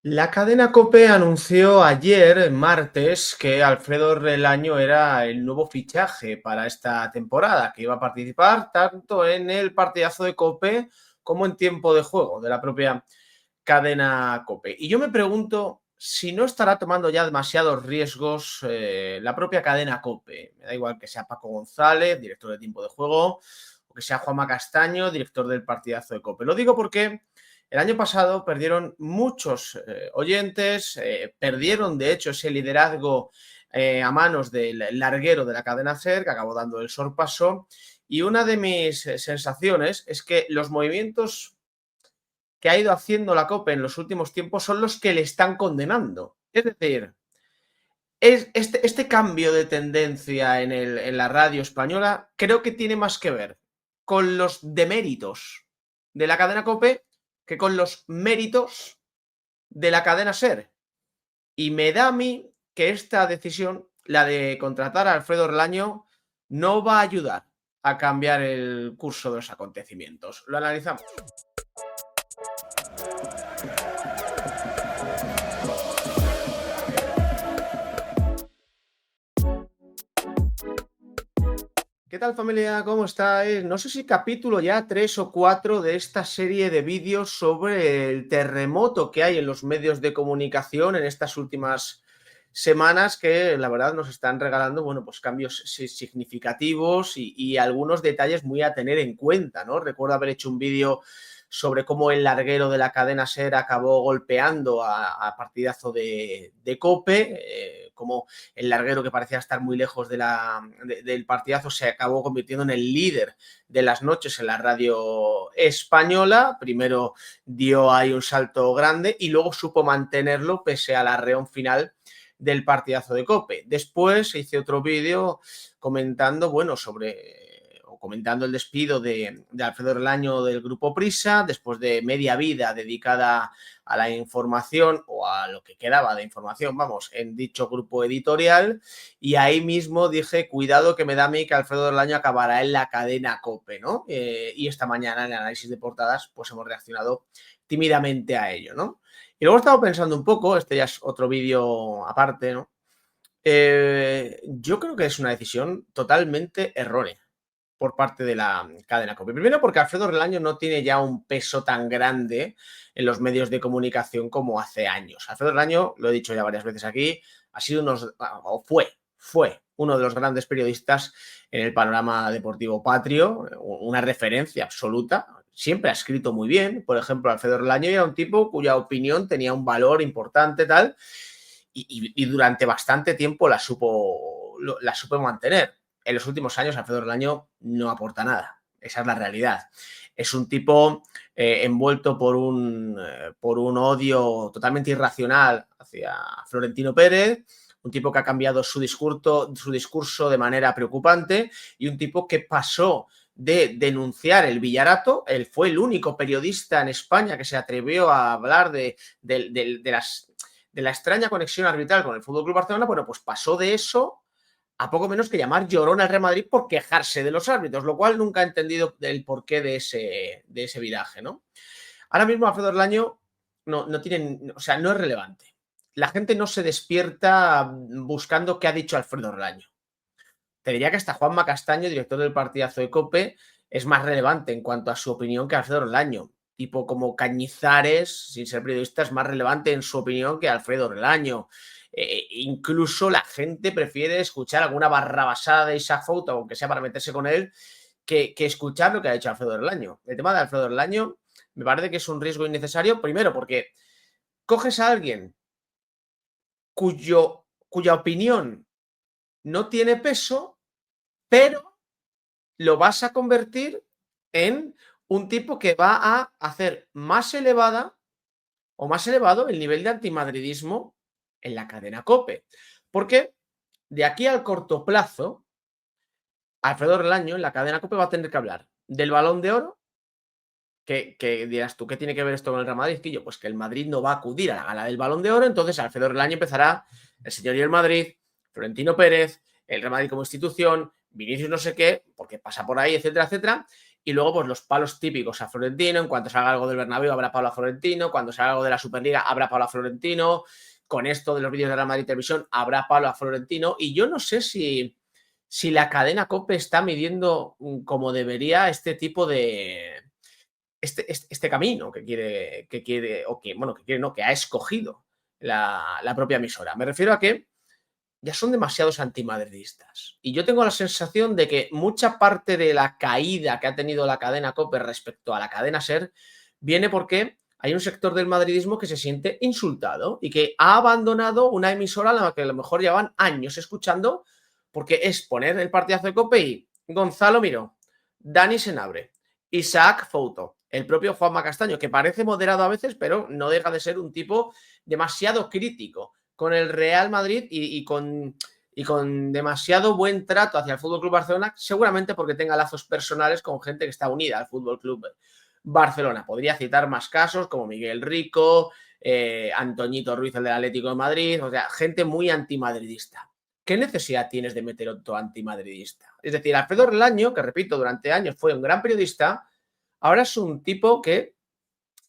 La cadena COPE anunció ayer, martes, que Alfredo Relaño era el nuevo fichaje para esta temporada, que iba a participar tanto en el partidazo de COPE como en tiempo de juego de la propia cadena COPE. Y yo me pregunto si no estará tomando ya demasiados riesgos la propia cadena COPE. Me da igual que sea Paco González, director de tiempo de juego, o que sea Juanma Castaño, director del partidazo de COPE. Lo digo porque el año pasado perdieron muchos oyentes, perdieron de hecho ese liderazgo a manos del larguero de la cadena SER, que acabó dando el sorpaso. Y una de mis sensaciones es que los movimientos que ha ido haciendo la COPE en los últimos tiempos son los que le están condenando. Es decir, este cambio de tendencia en la radio española creo que tiene más que ver con los deméritos de la cadena COPE que con los méritos de la cadena SER. Y me da a mí que esta decisión, la de contratar a Alfredo Relaño, no va a ayudar a cambiar el curso de los acontecimientos. Lo analizamos. ¿Qué tal, familia? ¿Cómo estáis? No sé si capítulo ya 3 o 4 de esta serie de vídeos sobre el terremoto que hay en los medios de comunicación en estas últimas semanas, que la verdad nos están regalando, bueno, pues cambios significativos y algunos detalles muy a tener en cuenta, ¿no? Recuerdo haber hecho un vídeo sobre cómo el larguero de la cadena SER acabó golpeando a partidazo de COPE, como el larguero, que parecía estar muy lejos del partidazo, se acabó convirtiendo en el líder de las noches en la radio española. Primero dio ahí un salto grande y luego supo mantenerlo pese al arreón final del partidazo de COPE. Después hice otro vídeo comentando, bueno, comentando el despido de Alfredo Relaño del grupo Prisa, después de media vida dedicada a la información, o a lo que quedaba de información, vamos, en dicho grupo editorial. Y ahí mismo dije, cuidado, que me da a mí que Alfredo Relaño acabará en la cadena COPE, ¿no? Y esta mañana en el análisis de portadas pues hemos reaccionado tímidamente a ello, ¿no? Y luego he estado pensando un poco, este ya es otro vídeo aparte, ¿no? Yo creo que es una decisión totalmente errónea por parte de la cadena COPE. Primero, porque Alfredo Relaño no tiene ya un peso tan grande en los medios de comunicación como hace años. Alfredo Relaño, lo he dicho ya varias veces aquí, ha sido fue uno de los grandes periodistas en el panorama deportivo patrio, una referencia absoluta. Siempre ha escrito muy bien. Por ejemplo, Alfredo Relaño era un tipo cuya opinión tenía un valor importante, tal, y durante bastante tiempo la supo mantener. En los últimos años Alfredo Relaño no aporta nada. Esa es la realidad. Es un tipo envuelto por un odio totalmente irracional hacia Florentino Pérez, un tipo que ha cambiado su discurso de manera preocupante, y un tipo que pasó de denunciar el villarato. Él fue el único periodista en España que se atrevió a hablar de la extraña conexión arbitral con el Fútbol Club Barcelona. Bueno, pues pasó de eso a poco menos que llamar llorón al Real Madrid por quejarse de los árbitros, lo cual nunca he entendido el porqué de ese viraje, ¿no? Ahora mismo Alfredo Relaño no tiene, o sea, no es relevante. La gente no se despierta buscando qué ha dicho Alfredo Relaño. Te diría que hasta Juanma Castaño, director del partidazo de COPE, es más relevante en cuanto a su opinión que Alfredo Relaño. Tipo como Cañizares, sin ser periodista, es más relevante en su opinión que Alfredo Relaño. Incluso la gente prefiere escuchar alguna barrabasada de Isaac Fouta, aunque sea para meterse con él, que escuchar lo que ha dicho Alfredo Relaño. El tema de Alfredo Relaño me parece que es un riesgo innecesario, primero porque coges a alguien cuya opinión no tiene peso, pero lo vas a convertir en un tipo que va a hacer más elevada o más elevado el nivel de antimadridismo en la cadena COPE. Porque de aquí al corto plazo, Alfredo Relaño en la cadena COPE va a tener que hablar del Balón de Oro, que dirás tú, ¿qué tiene que ver esto con el Real Madrid? Pues que el Madrid no va a acudir a la gala del Balón de Oro. Entonces Alfredo Relaño empezará: el señor y el Madrid, Florentino Pérez, el Real Madrid como institución, Vinicius no sé qué, porque pasa por ahí, etcétera, etcétera. Y luego, pues los palos típicos a Florentino. En cuanto salga algo del Bernabéu, habrá palo a Florentino. Cuando salga algo de la Superliga, habrá palo a Florentino. Con esto de los vídeos de Real Madrid Televisión, habrá palo a Florentino. Y yo no sé si la cadena COPE está midiendo como debería este tipo de este camino que quiere, que ha escogido la propia emisora. Me refiero a que ya son demasiados antimadridistas. Y yo tengo la sensación de que mucha parte de la caída que ha tenido la cadena COPE respecto a la cadena SER viene porque hay un sector del madridismo que se siente insultado y que ha abandonado una emisora a la que a lo mejor llevan años escuchando, porque es poner el partidazo de COPE y Gonzalo Miró, Dani Senabre, Isaac Fouto, el propio Juanma Castaño, que parece moderado a veces, pero no deja de ser un tipo demasiado crítico con el Real Madrid y con demasiado buen trato hacia el FC Barcelona, seguramente porque tenga lazos personales con gente que está unida al FC Barcelona. Podría citar más casos como Miguel Rico, Antoñito Ruiz, el del Atlético de Madrid, o sea, gente muy antimadridista. ¿Qué necesidad tienes de meter otro antimadridista? Es decir, Alfredo Relaño, que repito, durante años fue un gran periodista, ahora es un tipo que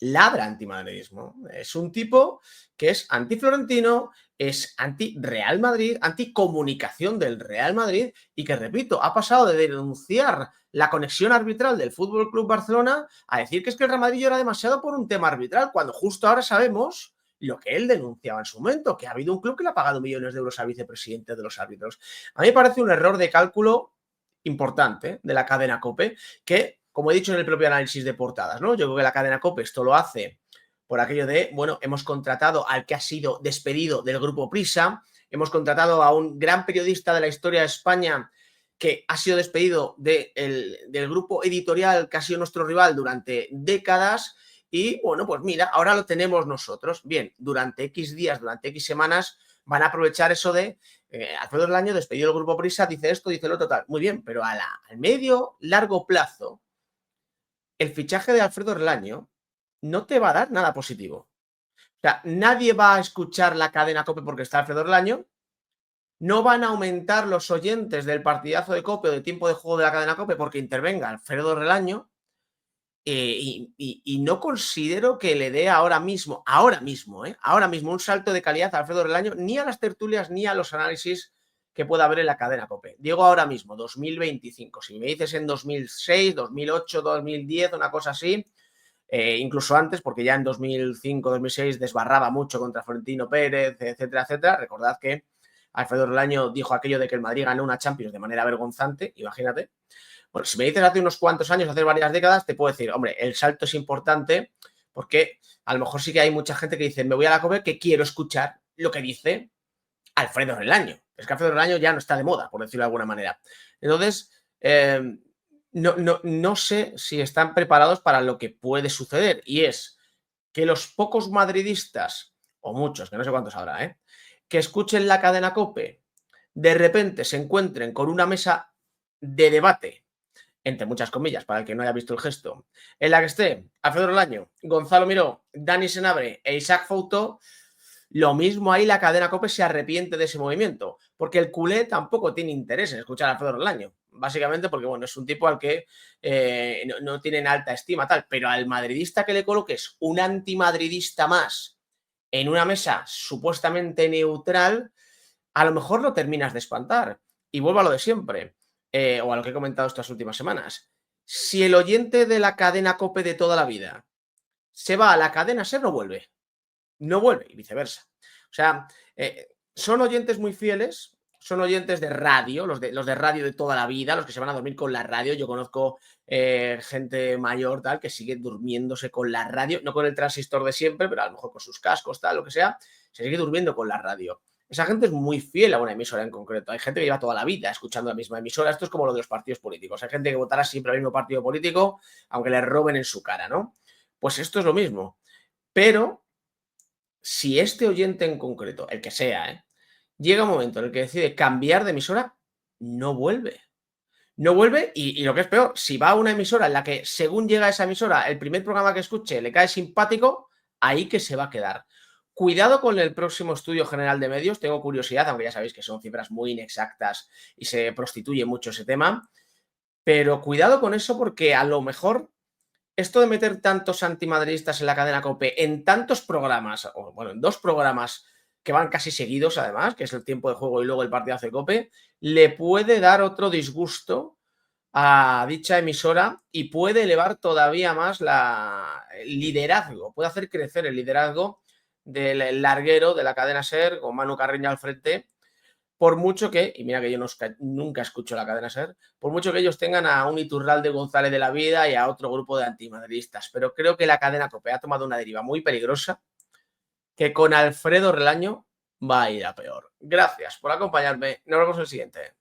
ladra antimadridismo. Es un tipo que es anti-florentino, es anti-Real Madrid, anti-comunicación del Real Madrid y que, repito, ha pasado de denunciar la conexión arbitral del FC Barcelona a decir que es que el Real Madrid llora demasiado por un tema arbitral, cuando justo ahora sabemos lo que él denunciaba en su momento, que ha habido un club que le ha pagado millones de euros al vicepresidente de los árbitros. A mí me parece un error de cálculo importante de la cadena COPE, que, como he dicho en el propio análisis de portadas, ¿no? Yo creo que la cadena COPE esto lo hace por aquello de, bueno, hemos contratado al que ha sido despedido del grupo Prisa, hemos contratado a un gran periodista de la historia de España que ha sido despedido del grupo editorial que ha sido nuestro rival durante décadas y, bueno, pues mira, ahora lo tenemos nosotros. Bien, durante X días, durante X semanas van a aprovechar eso de Alfredo Relaño, despedido del grupo Prisa, dice esto, dice lo total. Muy bien, pero al medio, largo plazo, el fichaje de Alfredo Relaño no te va a dar nada positivo. O sea, nadie va a escuchar la cadena COPE porque está Alfredo Relaño, no van a aumentar los oyentes del partidazo de COPE o de tiempo de juego de la cadena COPE porque intervenga Alfredo Relaño, y no considero que le dé ahora mismo un salto de calidad a Alfredo Relaño, ni a las tertulias ni a los análisis que pueda haber en la cadena COPE. Digo ahora mismo, 2025. Si me dices en 2006, 2008, 2010, una cosa así, incluso antes, porque ya en 2005, 2006 desbarraba mucho contra Florentino Pérez, etcétera, etcétera. Recordad que Alfredo Relaño dijo aquello de que el Madrid ganó una Champions de manera vergonzante, imagínate. Bueno, si me dices hace unos cuantos años, hace varias décadas, te puedo decir, hombre, el salto es importante porque a lo mejor sí que hay mucha gente que dice, me voy a la COPE que quiero escuchar lo que dice Alfredo Relaño. Es que Alfredo Relaño ya no está de moda, por decirlo de alguna manera. Entonces, no sé si están preparados para lo que puede suceder, y es que los pocos madridistas, o muchos, que no sé cuántos habrá, que escuchen la cadena COPE, de repente se encuentren con una mesa de debate, entre muchas comillas, para el que no haya visto el gesto, en la que esté Alfredo Relaño, Gonzalo Miró, Dani Senabre e Isaac Fouto. Lo mismo ahí la cadena COPE se arrepiente de ese movimiento, porque el culé tampoco tiene interés en escuchar a Alfredo Relaño, básicamente porque, bueno, es un tipo al que no tienen alta estima, tal, pero al madridista que le coloques un antimadridista más en una mesa supuestamente neutral, a lo mejor lo terminas de espantar. Y vuelvo a lo de siempre, o a lo que he comentado estas últimas semanas. Si el oyente de la cadena COPE de toda la vida se va a la cadena SER, no vuelve y viceversa. O sea, son oyentes muy fieles, son oyentes de radio, los de radio de toda la vida, los que se van a dormir con la radio. Yo conozco gente mayor, tal, que sigue durmiéndose con la radio, no con el transistor de siempre, pero a lo mejor con sus cascos, tal, lo que sea, se sigue durmiendo con la radio. Esa gente es muy fiel a una emisora en concreto. Hay gente que lleva toda la vida escuchando la misma emisora. Esto es como lo de los partidos políticos. Hay gente que votará siempre al mismo partido político, aunque le roben en su cara, ¿no? Pues esto es lo mismo. Pero si este oyente en concreto, el que sea, llega un momento en el que decide cambiar de emisora, no vuelve. No vuelve y lo que es peor, si va a una emisora en la que, según llega a esa emisora, el primer programa que escuche le cae simpático, ahí que se va a quedar. Cuidado con el próximo estudio general de medios. Tengo curiosidad, aunque ya sabéis que son cifras muy inexactas y se prostituye mucho ese tema. Pero cuidado con eso porque a lo mejor esto de meter tantos antimadridistas en la cadena COPE en tantos programas, o bueno, en 2 programas que van casi seguidos además, que es el tiempo de juego y luego el partidazo de COPE, le puede dar otro disgusto a dicha emisora y puede elevar todavía más el liderazgo, puede hacer crecer el liderazgo del larguero de la cadena SER con Manu Carreño al frente, por mucho que, y mira que yo nunca escucho la cadena SER, por mucho que ellos tengan a un Iturralde González de la vida y a otro grupo de antimadridistas. Pero creo que la cadena COPE ha tomado una deriva muy peligrosa que con Alfredo Relaño va a ir a peor. Gracias por acompañarme. Nos vemos en el siguiente.